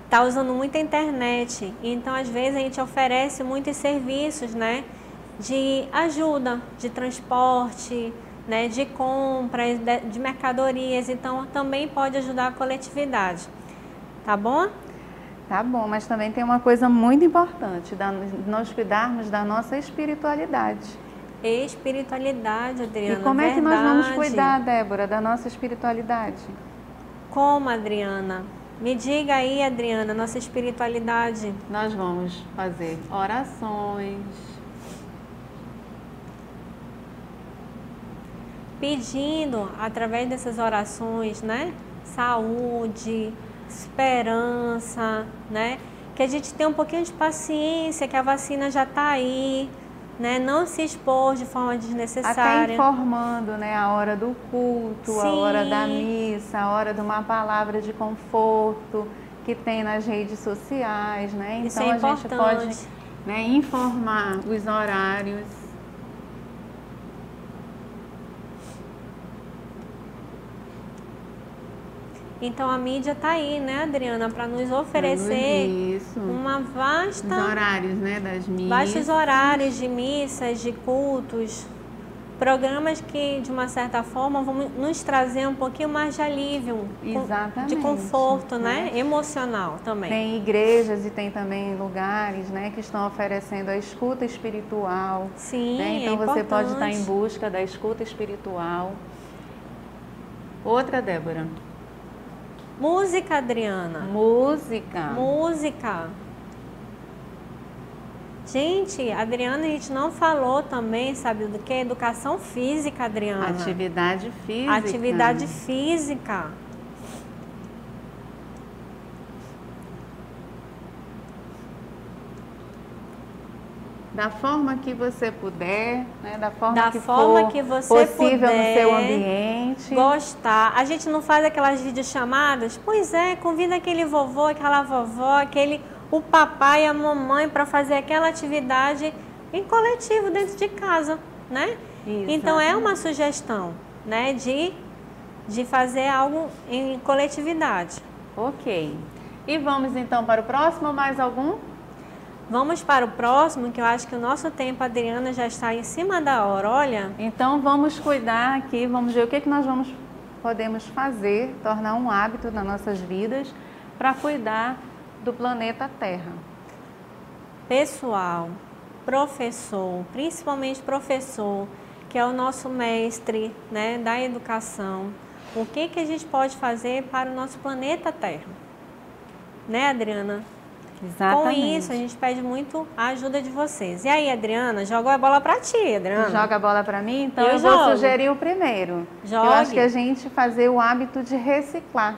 está usando muita internet, então às vezes a gente oferece muitos serviços, né, de ajuda, de transporte, né, de compras, de mercadorias, então também pode ajudar a coletividade, tá bom? Tá bom, mas também tem uma coisa muito importante, nós cuidarmos da nossa espiritualidade. Espiritualidade, Adriana, e como é que nós verdade. vamos cuidar, Débora, da nossa espiritualidade? Como, Adriana? Me diga aí, Adriana, nossa espiritualidade. Nós vamos fazer orações, pedindo, através dessas orações, né, saúde, esperança, né, que a gente tenha um pouquinho de paciência, que a vacina já está aí, né, não se expor de forma desnecessária. Até informando, né, a hora do culto, Sim. A hora da missa, a hora de uma palavra de conforto que tem nas redes sociais, né? Isso então é a gente importante. pode, né, informar os horários. Então a mídia está aí, né, Adriana, para nos oferecer uma vasta... Os horários, né, das missas. Vastos horários de missas, de cultos, programas que, de uma certa forma, vão nos trazer um pouquinho mais de alívio, exatamente, de conforto, né, emocional também. Tem igrejas e tem também lugares, né, que estão oferecendo a escuta espiritual. Sim, né? Então você pode estar em busca da escuta espiritual. Outra, Débora. Música, Adriana. Música. Música. Gente, Adriana, a gente não falou também, sabe do que? Educação física, Adriana. Atividade física. Atividade física. da forma que você puder, né? Da forma Da que forma for que você possível puder, no seu ambiente. Gostar. A gente não faz aquelas videochamadas? Pois é, convida aquele vovô, aquela vovó, o papai e a mamãe para fazer aquela atividade em coletivo dentro de casa, né? Isso. Então é uma sugestão, né, de fazer algo em coletividade. Ok. E vamos então para o próximo, mais algum? Vamos para o próximo, que eu acho que o nosso tempo, Adriana, já está em cima da hora, olha. Então vamos cuidar aqui, vamos ver o que nós podemos fazer, tornar um hábito nas nossas vidas para cuidar do planeta Terra. Pessoal, professor, principalmente professor, que é o nosso mestre, né, da educação, o que a gente pode fazer para o nosso planeta Terra? Né, Adriana? Exatamente. Com isso, a gente pede muito a ajuda de vocês. E aí, Adriana, joga a bola para ti, Adriana. Tu joga a bola para mim? Então eu jogo. vou sugerir o primeiro. Jogue. Eu acho que a gente fazer o hábito de reciclar.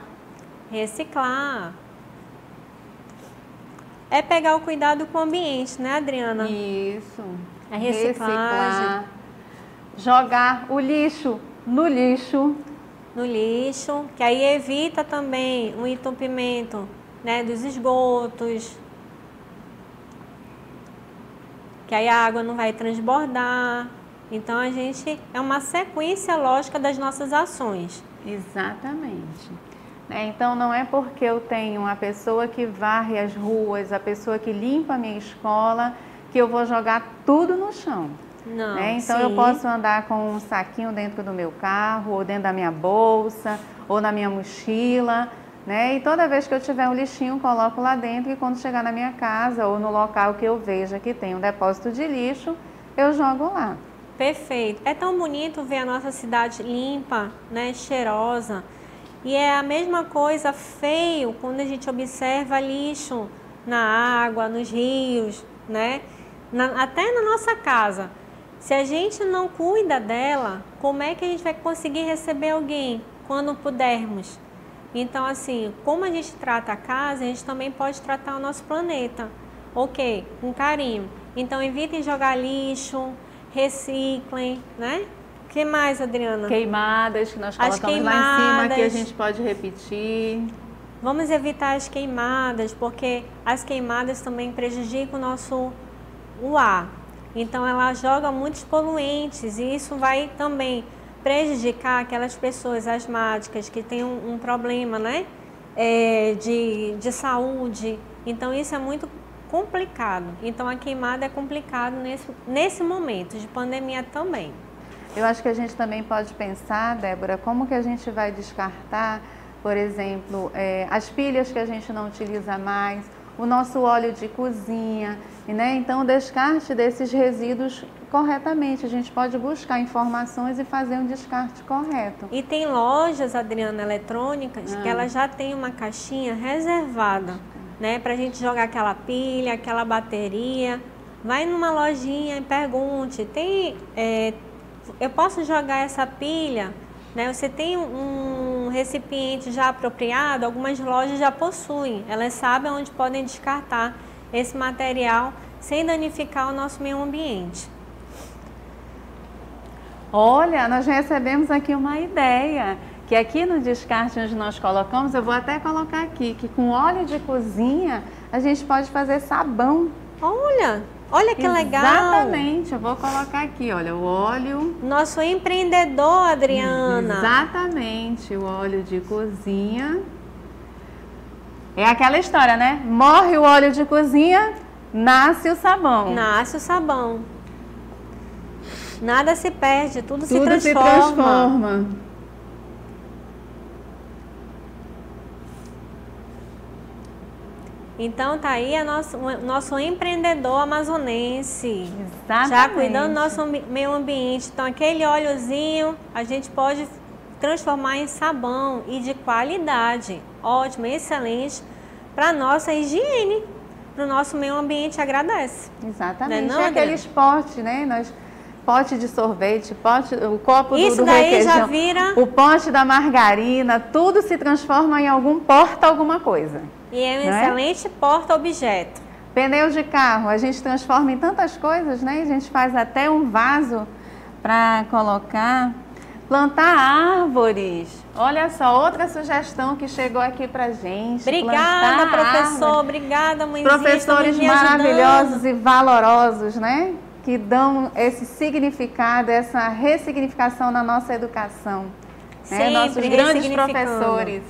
Reciclar. É pegar o cuidado com o ambiente, né, Adriana? Isso. É reciclagem. Jogar o lixo no lixo. No lixo, que aí evita também o entupimento, né, dos esgotos, que aí a água não vai transbordar. Então a gente é uma sequência lógica das nossas ações. Exatamente. Então não é porque eu tenho uma pessoa que varre as ruas, a pessoa que limpa a minha escola, que eu vou jogar tudo no chão. Não, Então sim. eu posso andar com um saquinho dentro do meu carro, ou dentro da minha bolsa, ou na minha mochila, né? E toda vez que eu tiver um lixinho, coloco lá dentro, e quando chegar na minha casa ou no local que eu veja que tem um depósito de lixo, eu jogo lá. Perfeito. É tão bonito ver a nossa cidade limpa, né, cheirosa. E é a mesma coisa feio quando a gente observa lixo na água, nos rios, né? Até na nossa casa. Se a gente não cuida dela, como é que a gente vai conseguir receber alguém quando pudermos? Então, assim, como a gente trata a casa, a gente também pode tratar o nosso planeta. Ok, com carinho. Então, evitem jogar lixo, reciclem, né? O que mais, Adriana? Queimadas, que nós colocamos lá em cima, que a gente pode repetir. Vamos evitar as queimadas, porque as queimadas também prejudicam o ar. Então, ela joga muitos poluentes e isso vai também prejudicar aquelas pessoas asmáticas que têm um problema, né, de saúde. Então, isso é muito complicado. Então, a queimada é complicado nesse momento de pandemia também. Eu acho que a gente também pode pensar, Débora, como que a gente vai descartar, por exemplo, as pilhas que a gente não utiliza mais, o nosso óleo de cozinha, né? Então, o descarte desses resíduos corretamente. A gente pode buscar informações e fazer um descarte correto. E tem lojas, Adriana, eletrônicas, que elas já tem uma caixinha reservada, né? Pra gente jogar aquela pilha, aquela bateria. Vai numa lojinha e pergunte, eu posso jogar essa pilha? Né? Você tem um recipiente já apropriado? Algumas lojas já possuem. Elas sabem onde podem descartar esse material sem danificar o nosso meio ambiente. Olha, nós recebemos aqui uma ideia, que aqui no descarte onde nós colocamos, eu vou até colocar aqui, que com óleo de cozinha a gente pode fazer sabão. Olha que legal! Exatamente, eu vou colocar aqui, olha, o óleo... Nosso empreendedor, Adriana. Exatamente, o óleo de cozinha. É aquela história, né? Morre o óleo de cozinha, nasce o sabão. Nasce o sabão. Nada se perde, tudo se transforma. Se transforma. Então tá aí nosso empreendedor amazonense. Exatamente. Já cuidando do nosso meio ambiente. Então aquele óleozinho a gente pode transformar em sabão e de qualidade. Ótimo, excelente para nossa higiene, para o nosso meio ambiente agradece. Exatamente. Não é aqueles potes, né? Pote de sorvete, o copo do daí requeijão, já vira... o pote da margarina, tudo se transforma em algum porta alguma coisa. E é um excelente porta-objeto. Pneu de carro, a gente transforma em tantas coisas, né? A gente faz até um vaso para colocar. Plantar árvores. Olha só, outra sugestão que chegou aqui pra gente. Obrigada, professor. Obrigada, mãezinha. Professores maravilhosos e valorosos, né? Que dão esse significado, essa ressignificação na nossa educação. Né? Nossos grandes professores.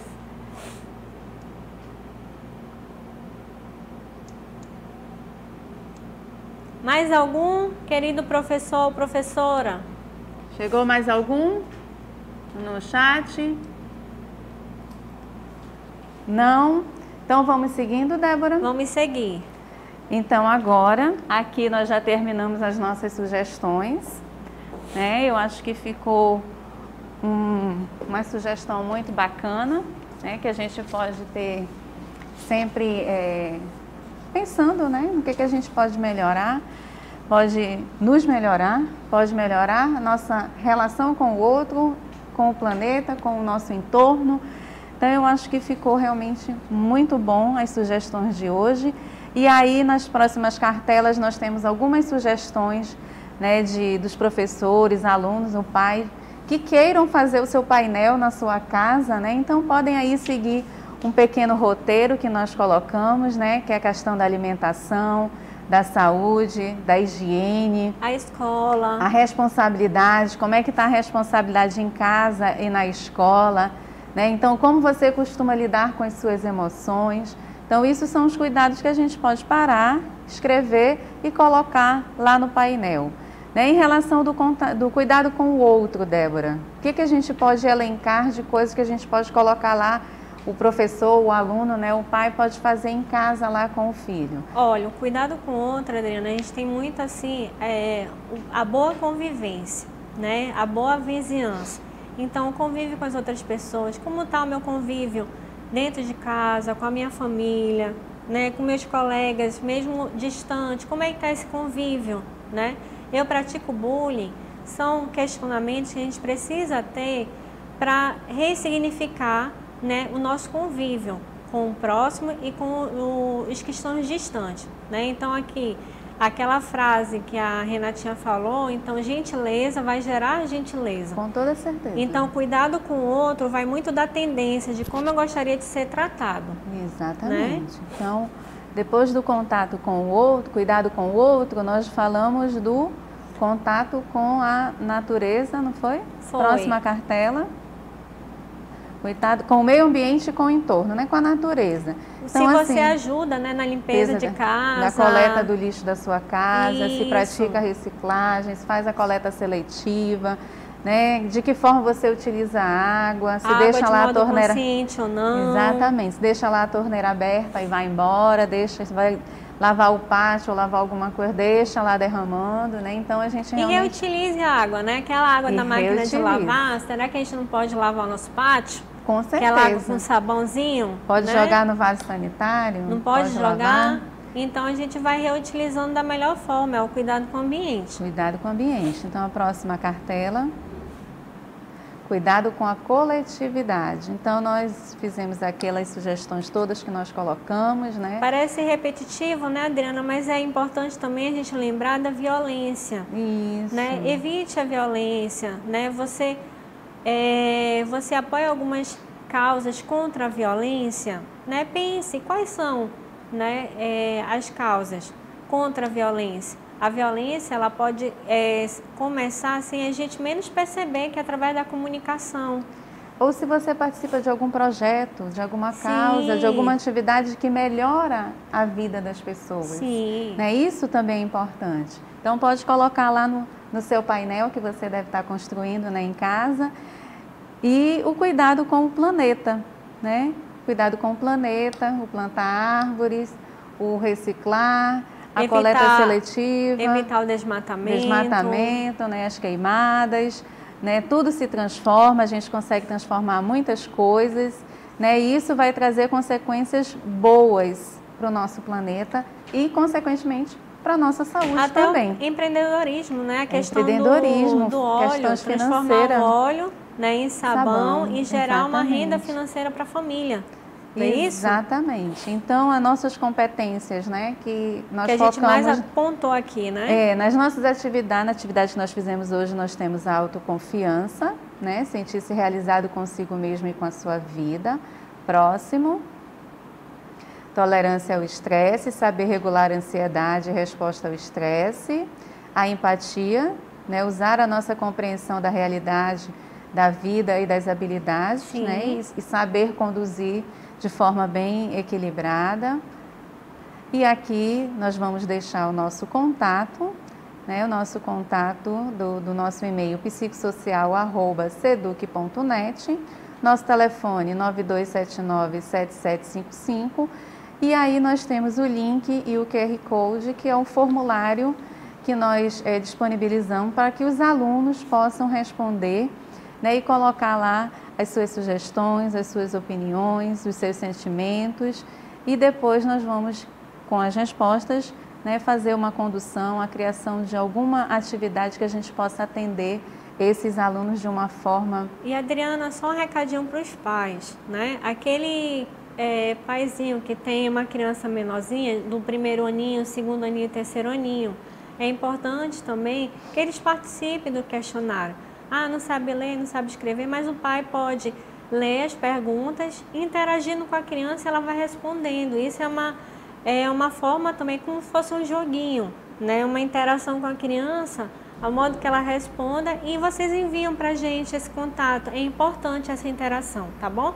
Mais algum, querido professor ou professora? Chegou mais algum no chat? Não? Então vamos seguindo, Débora? Vamos seguir. Então agora, aqui nós já terminamos as nossas sugestões, né? Eu acho que ficou uma sugestão muito bacana, né? Que a gente pode ter sempre pensando, né? No que a gente pode melhorar. Pode nos melhorar, pode melhorar a nossa relação com o outro, com o planeta, com o nosso entorno. Então eu acho que ficou realmente muito bom as sugestões de hoje. E aí nas próximas cartelas nós temos algumas sugestões, né, dos professores, alunos, o pai, que queiram fazer o seu painel na sua casa, né? Então podem aí seguir um pequeno roteiro que nós colocamos, né, que é a questão da alimentação, da saúde, da higiene, a escola, a responsabilidade, como é que está a responsabilidade em casa e na escola, né? Então, como você costuma lidar com as suas emoções. Então, isso são os cuidados que a gente pode parar, escrever e colocar lá no painel. Né? Em relação do cuidado com o outro, Débora, o que a gente pode elencar de coisas que a gente pode colocar lá? O professor, o aluno, né, o pai pode fazer em casa lá com o filho. Olha, o cuidado com o outro, Adriana, a gente tem muito assim, a boa convivência, né, a boa vizinhança. Então, o convívio com as outras pessoas, como está o meu convívio dentro de casa, com a minha família, né, com meus colegas, mesmo distante, como é que está esse convívio, né? Eu pratico bullying, são questionamentos que a gente precisa ter para ressignificar, né, o nosso convívio com o próximo e com os que estão distantes, né? Então aqui, aquela frase que a Renatinha falou, então gentileza vai gerar gentileza. Com toda certeza. Então cuidado com o outro vai muito da tendência de como eu gostaria de ser tratado. Exatamente. Né? Então, depois do contato com o outro, cuidado com o outro, nós falamos do contato com a natureza, não foi? Foi. Próxima cartela. Cuidado com o meio ambiente e com o entorno, né? Com a natureza. Então, se você ajuda, né, na limpeza de casa, na coleta do lixo da sua casa, isso. Se pratica a reciclagem, se faz a coleta seletiva, né? De que forma você utiliza a água, se deixa lá a torneira consciente ou não. Exatamente, se deixa lá a torneira aberta e vai embora, vai lavar o pátio ou lavar alguma coisa, deixa lá derramando, né? Então a gente realmente... E reutilize a água, né? Aquela água da máquina de lavar, será que a gente não pode lavar o nosso pátio? Com certeza. Aquela água com sabãozinho? Pode, né? Jogar no vaso sanitário? Não pode jogar? Lavar. Então a gente vai reutilizando da melhor forma, é o cuidado com o ambiente. Cuidado com o ambiente. Então a próxima cartela... Cuidado com a coletividade. Então, nós fizemos aquelas sugestões todas que nós colocamos, né? Parece repetitivo, né, Adriana? Mas é importante também a gente lembrar da violência. Isso. Né? Evite a violência, né? Você apoia algumas causas contra a violência, né? Pense quais são, né, as causas contra a violência. A violência, ela pode começar sem a gente menos perceber que é através da comunicação. Ou se você participa de algum projeto, de alguma causa, de alguma atividade que melhora a vida das pessoas. Sim. Né? Isso também é importante. Então, pode colocar lá no seu painel que você deve estar construindo, né, em casa. E o cuidado com o planeta, né? Cuidado com o planeta, o plantar árvores, o reciclar... A coleta seletiva, evitar o desmatamento, né, as queimadas, né, tudo se transforma, a gente consegue transformar muitas coisas, né, e isso vai trazer consequências boas para o nosso planeta e, consequentemente, para a nossa saúde até também. O empreendedorismo, né, a questão do óleo, transformar o óleo, né, em sabão e gerar uma renda financeira para a família. não é isso? Exatamente. Então, as nossas competências, né, que nós que a focamos... gente mais apontou aqui, né? nas nossas atividades, na atividade que nós fizemos hoje, nós temos a autoconfiança, né, sentir-se realizado consigo mesmo e com a sua vida. Próximo. Tolerância ao estresse, saber regular a ansiedade e resposta ao estresse. A empatia, né, usar a nossa compreensão da realidade, da vida e das habilidades, né, e saber conduzir de forma bem equilibrada. E aqui nós vamos deixar o nosso contato, né, o nosso contato do nosso e-mail psicossocial@seduc.net, nosso telefone 9279-7755, e aí nós temos o link e o QR Code, que é um formulário que nós disponibilizamos para que os alunos possam responder, né, e colocar lá as suas sugestões, as suas opiniões, os seus sentimentos, e depois nós vamos, com as respostas, né, fazer uma condução, a criação de alguma atividade que a gente possa atender esses alunos de uma forma... E Adriana, só um recadinho para os pais, né? Aquele paizinho que tem uma criança menorzinha, do primeiro aninho, segundo aninho e terceiro aninho, é importante também que eles participem do questionário. Ah, não sabe ler, não sabe escrever, mas o pai pode ler as perguntas e interagindo com a criança, ela vai respondendo. Isso é uma forma também como se fosse um joguinho, né? Uma interação com a criança, ao modo que ela responda, e vocês enviam para a gente esse contato. É importante essa interação, tá bom?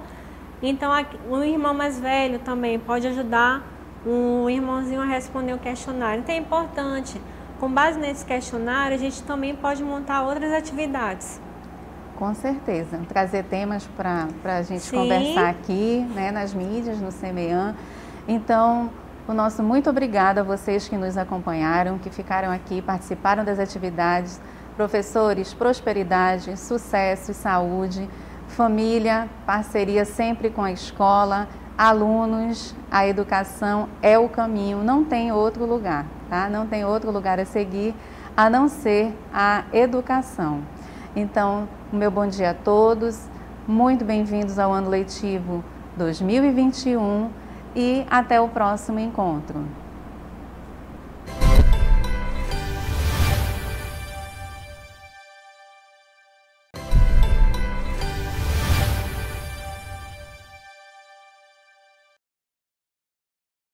Então, o irmão mais velho também pode ajudar um irmãozinho a responder o questionário. Então, é importante. Com base nesse questionário, a gente também pode montar outras atividades. Com certeza. Trazer temas para a gente conversar aqui, né, nas mídias, no CEMEAN. Então, o nosso muito obrigado a vocês que nos acompanharam, que ficaram aqui, participaram das atividades. Professores, prosperidade, sucesso e saúde, família, parceria sempre com a escola, alunos, a educação é o caminho, não tem outro lugar, tá? Não tem outro lugar a seguir a não ser a educação. Então, o meu bom dia a todos, muito bem-vindos ao ano letivo 2021 e até o próximo encontro.